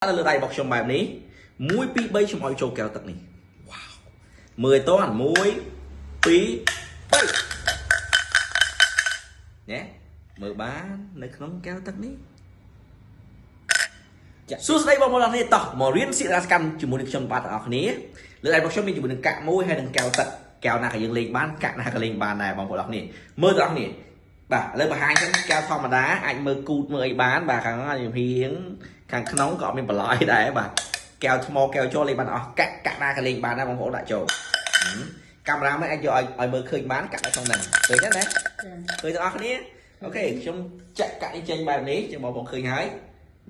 លើដៃរបស់ខ្ញុំបែបនេះ1 2 3ខ្ញុំឲ្យចូលកែវទឹកនេះវ៉ាវមើលតោះ1 2 3ណែមើលបាននៅក្នុងកែវទឹកនេះសួស្តីបងប្អូនអរគ្នាតោះមករៀនសិក្សាកម្មជាមួយនឹងខ្ញុំបាទទាំងអស់គ្នាលើដៃរបស់ខ្ញុំមានជាមួយនឹងកាក់មួយហើយនឹងកែវទឹកកែវណាក៏យើងលេងបានកាក់ណាក៏លេងបានដែរបងប្អូនអរគ្នាមើលទាំងអស់គ្នាបាទឥឡូវបង្ហាញខ្ញុំកែវធម្មតាអាចមើលគូតមើលអីបានបាទខាងខ្ញុំរៀងខាងក្នុងក៏អត់មានបន្លយដែរបាទកែវថ្មកែវចូលលេងបានអស់កាក់ណាក៏លេងបានដែរបងប្អូនដាក់ចូលកាមេរ៉ាមិនអាចយកឲ្យមើលឃើញបានកាក់នៅក្នុងហ្នឹងឃើញទេណាឃើញទាំងអស់គ្នាអូខេខ្ញុំចាក់កាក់នេះចេញបែបនេះចឹងបងប្អូនឃើញហើយ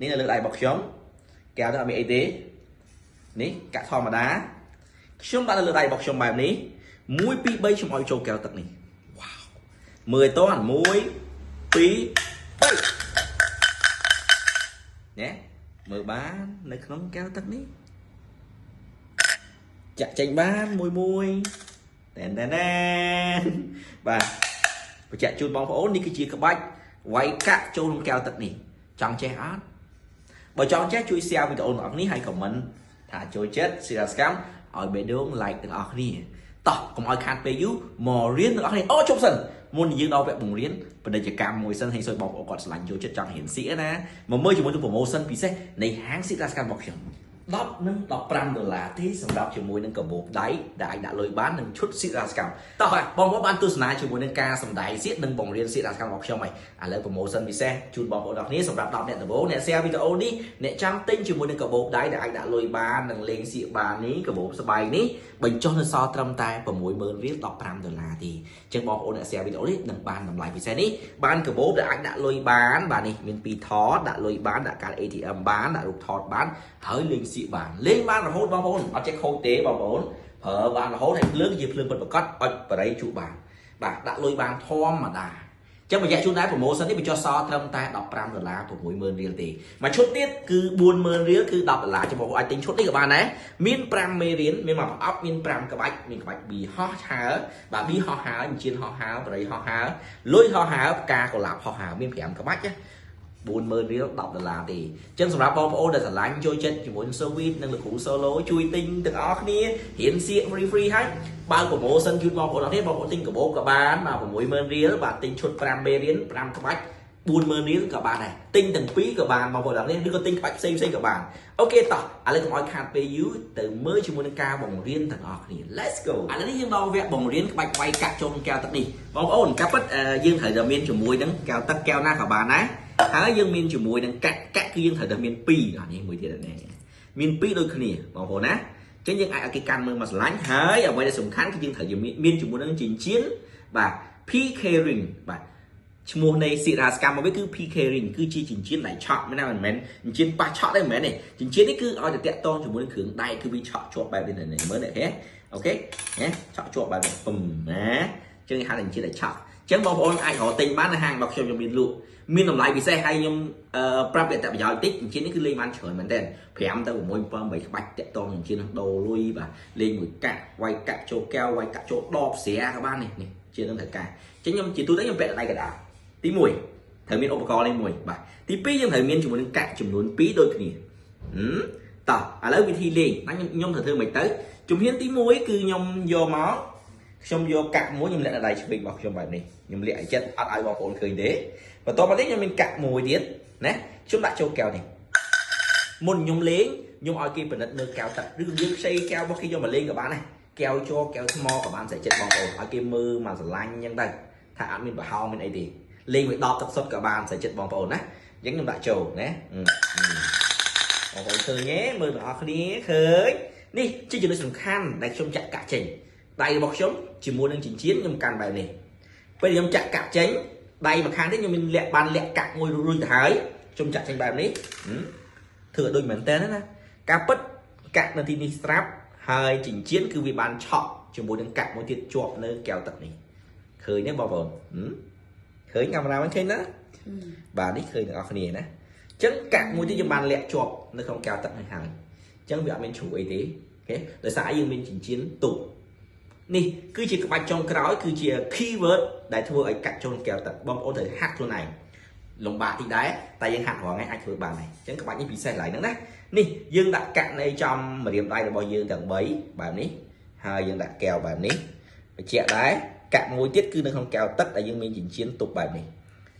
នេះនៅលើដៃរបស់ខ្ញុំកែវទៅអត់មានអីទេនេះកាក់ធម្មតាខ្ញុំដាក់នៅលើដៃរបស់ខ្ញុំបែបនេះ1 2 3ខ្ញុំឲ្យចូលកែវទឹកនេះវ៉ាវមើលតោះ1 2 3ណែមើលបាននៅក្នុងកែវទឹកនេះចាក់ចេញបានមួយតែនបាទបញ្ជាក់ជូនបងប្អូននេះគឺជាក្បាច់វាយកាក់ចូលក្នុងកែវទឹកនេះចង់ចេះអត់បើចង់ចេះជួយ share វីដេអូរបស់អ្នកនេះហើយ comment ថាចូលចិត្តសិរាសកម្មឲ្យបេះដូង like ទាំងអស់គ្នាតោះកុំឲ្យខាតពេលយូរមករៀនទាំងអស់គ្នាអូជប់សិនមុនយើងដល់វគ្គបង្រៀនពាណិជ្ជកម្មមួយសិនហើយសូមបងប្អូនគាត់ឆ្លាញ់ចូលចិត្តចង់រៀនសៀកណាមកមើលជាមួយនឹង promotion ពិសេសនៃហាងសិរាសកម្មរបស់ខ្ញុំ10និង$15ទេសម្រាប់ជាមួយនឹងកាបូបដៃដែលអាចដាក់លុយបាននឹងឈុតសិរាសកម្មតោះបងប្អូនបានទស្សនាជាមួយនឹងការសម្ដែងសៀកនិងបង្រៀនសិរាសកម្មរបស់ខ្ញុំហើយឥឡូវ promotion ពិសេសជូនបងប្អូនទាំងគ្នាសម្រាប់10អ្នកដំបូងអ្នក share វីដេអូនេះអ្នកចង់ទិញជាមួយនឹងកាបូបដៃដែលអាចដាក់លុយបាននិងលេងសៀកបាននេះកាបូបស្បែកនេះបញ្ចុះនៅសល់ត្រឹមតែ$60000ទេអញ្ចឹងបងប្អូនអ្នក share វីដេអូនេះនឹងបានតម្លៃពិសេសនេះបានកាបូបដែលអាចដាក់លុយបានបាទនេះមាន2ថតដាក់លុយបានដាក់កាត ATM បានដាក់រូបថតបានហើយលេងសៀកបានលេងបានរហូតបងប្អូនអត់ចេះខូចទេបងប្អូនប្រើបានរហូតហើយភ្លើងជាភ្លើងពិតប្រាកដអត់បរិយជក់បានបាទដាក់លុយបានធម្មតាចឹងបញ្ជាក់ជូនដែរ promotion នេះបញ្ចុះសល់ត្រឹមតែ$15 $60000ទេមួយឈុតទៀតគឺ$40000គឺ$10ចាំបងប្អូនអាចទិញឈុតនេះក៏បានដែរមាន5មេរៀនមានមកប្រអប់មាន5ក្បាច់មានក្បាច់ប៊ីហោះហើបាទប៊ីហោះហើអញ្ជៀនហោះហើបរិយហោះហើលុយហោះហើផ្កាកុលាបហោះហើមាន5ក្បាច់ណា$40000$10ទេអញ្ចឹងសម្រាប់បងប្អូនដែលស្រឡាញ់ចូលចិត្តជាមួយនឹង service និងលោកគ្រូ solo ជួយទិញទាំងអស់គ្នារៀនសៀក free ហើយបើ promotion ជូនបងប្អូនអរគ្នាបងប្អូនទិញកាបូបក៏បានបាទ$60000បាទទិញឈុត5មេរៀន5ក្បាច់$40000ក៏បានដែរទិញទាំងពីរក៏បានបងប្អូនអរគ្នាឬក៏ទិញក្បាច់ផ្សេងក៏បានអូខេតោះឥឡូវកុំឲ្យខាតពេលយូរទៅមើលជាមួយនឹងការបង្រៀនទាំងអស់គ្នា Let's go ឥឡូវនេះយើងដល់វគ្គបង្រៀនក្បាច់វាយកាក់ចូលក្នុងកែវទឹកនេះបងប្អូនការពិតយើងត្រូវតែមានជាមួយនឹងកែវទឹកកែវណាក៏បានដែរហើយយើងមានជាមួយនឹងកាក់គឺយើងត្រូវតែមាន2អានេះមួយទៀតនេះមាន2ដូចគ្នាបងប្អូនណាអញ្ចឹងយើងអាចឲ្យគេកាន់មើលមកស្រឡាញ់ហើយអ្វីដែលសំខាន់គឺយើងត្រូវមានជាមួយនឹងចិញ្ចៀនបាទ PK ring បាទឈ្មោះនៃសិរាសកម្មមកវិញគឺ PK ring គឺជាចិញ្ចៀនដែលឆក់មិនមែនចិញ្ចៀនប៉ះឆក់ទេមិនមែនទេចិញ្ចៀននេះគឺឲ្យតែតាក់ទងជាមួយនឹងគ្រឿងដែកគឺវាឆក់ជាប់បែបនេះមើលនេះអូខេណាឆក់ជាប់បែបនេះពឹមណាអញ្ចឹងគេហៅថាចិញ្ចៀនដែលឆក់អញ្ចឹងបងប្អូនអាចរកទិញបាននៅហាងរបស់ខ្ញុំមានលក់មានតម្លៃពិសេសហើយខ្ញុំប្រាប់អត្ថប្រយោជន៍តិចអញ្ចឹងនេះគឺលេងបានច្រើនមែនតើ5ទៅ6 7 8ក្បាច់តាក់តងអញ្ចឹងដូរលុយបាទលេងមួយកាក់វាយកាក់ចូលកែវវាយកាក់ចូលដបស្រាក៏បាននេះជានឹងត្រូវការអញ្ចឹងខ្ញុំជាទូទៅខ្ញុំពាក់ដៃកណ្ដាលទី1ត្រូវមានឧបករណ៍នេះមួយបាទទី2យើងត្រូវមានជាមួយនឹងកាក់ចំនួន2ដូចគ្នាតោះឥឡូវវិធីលេងខ្ញុំត្រូវធ្វើមិនទៅជំហានទី1គឺខ្ញុំយកមកខ្ញុំយកកាក់មួយខ្ញុំលាក់នៅដៃឆ្វេងរបស់ខ្ញុំបែបនេះខ្ញុំលាក់ឲ្យចិត្តអត់ឲ្យបងប្អូនឃើញទេបន្ទាប់មកនេះខ្ញុំមានកាក់មួយទៀតណាខ្ញុំដាក់ចូលកែវនេះមុនខ្ញុំលេងខ្ញុំឲ្យគេពិនិត្យមើលកែវទឹកឬក៏យើងខ្ចីកែវរបស់គេយកមកលេងក៏បានដែរកែវជ័រកែវថ្មក៏បានស្រេចចិត្តបងប្អូនឲ្យគេមើលមកស្រឡាញ់អញ្ចឹងទៅថាអត់មានប្រហោងមានអីទេលេងមួយដបទឹកសុទ្ធក៏បានស្រេចចិត្តបងប្អូនណាអញ្ចឹងខ្ញុំដាក់ចូលណាបងប្អូនឃើញទេមើលបងប្អូនគ្នាឃើញនេះជាចំណុចសំខាន់ដែលខ្ញុំចាក់កាក់ចេញដៃរបស់ខ្ញុំជាមួយនឹងចិញ្ចៀនខ្ញុំកាន់បែបនេះពេលខ្ញុំចាក់កាក់ចេញដៃម្ខាងនេះខ្ញុំមានលាក់កាក់មួយរួចទៅហើយខ្ញុំចាក់ចេញបែបនេះធ្វើឲ្យដូចមែនតើណាការពិតកាក់នៅទីនេះស្រាប់ហើយចិញ្ចៀនគឺវាបានឆក់ជាមួយនឹងកាក់មួយទៀតជាប់នៅកែវទឹកនេះឃើញទេបងប្អូនឃើញកាមេរ៉ាមិនឃើញណាបាទនេះឃើញទាំងអស់គ្នាណាអញ្ចឹងកាក់មួយទៀតយើងបានលាក់ជាប់នៅក្នុងកែវទឹកនេះហើយអញ្ចឹងវាអត់មានជ្រុះអីទេអូខេដោយសារយើងមានចិញ្ចៀនទូនេះគឺជាក្បាច់ចុងក្រោយគឺជា keyword ដែលធ្វើឲ្យកាក់ចូលកែវទឹកបងប្អូនត្រូវហាត់ខ្លួនឯងលំបាកតិចដែរតែយើងហាត់រាល់ថ្ងៃអាចធ្វើបានដែរអញ្ចឹងក្បាច់នេះពិសេសឡើយហ្នឹងណា nè dương đặt cạn này trong mà điểm tay là bao nhiêu tầng bấy bạn ní hai dương đặt kèo bạn ní phải chẹt đấy cạn mối tiết cứ nó không kèo tất là dương mình chỉnh chiến tục bài này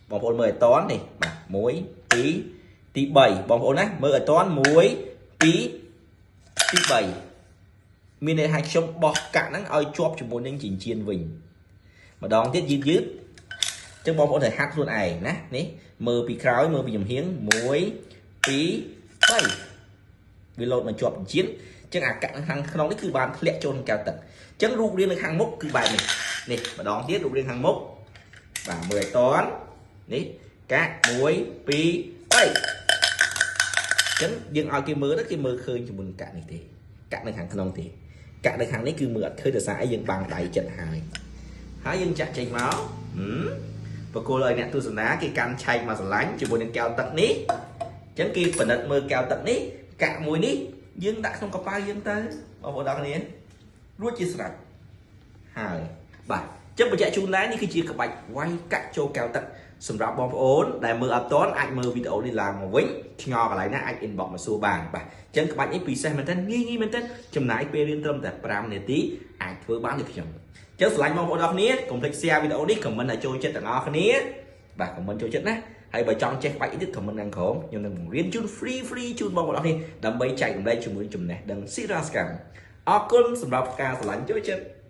bóng hồn mời toán này mà muối tí 7 bóng hồn á mời ở toán muối tí 7 mình này hai trong bọc cạn nó ơi chop cho muốn nên chỉnh chiến vinh mà đón tiết dứt chứ bóng hồn thể hát luôn này nè ní mơ bị khói mơ bị nhầm hiếng muối tí 7 vì lột mà chọp chiến chẳng cạn hàng không đấy cứ bàn lẹ trôn cao tầng chẳng rụt riêng được hàng mốc cứ bài này nè và đón tiết rụt riêng hàng mốc và 10 toán đấy các muối pi 7 chẳng dừng ao cái mơ đó cái mơ khơi cho mình cạn này thì cạn được hàng không thì cạn được hàng đấy cứ mượt khơi được xã dừng bằng đại trận hài há dừng chặt chảy máu và cô lời nè tôi sẽ ná cái can chay mà lánh cho mình cao tận ní chẳng kia phần đất mơ cao tận ní cạn muối ní dương đã không có bao dương tới ở bộ đó này rút chia sạch hai bà chấp một chạy chun lá như khi chia các bạch quay cắt châu cao tận sầm rạp bom ốn đại mưa ập toán anh mơ video đi làm một vĩnh ngò cả lại nè anh inbox mà xua bàn bà chân các bạn ấy vì xem mình tên nghi mình tên chấm nãy pe liên tâm tại pram này tí anh vừa bán được chồng chớ lại mong bộ đó ní cùng thích share video đi comment là trôi chết ngò cái ní bà comment trôi chết nè hay bà chọn check bạch ít comment đang khổ nhưng đừng riêng chút free chút mong bộ đó đi đâm bay chạy cùng đây chùm này đừng xí ra scam ở con sầm rạp ca sờ lạnh trôi chết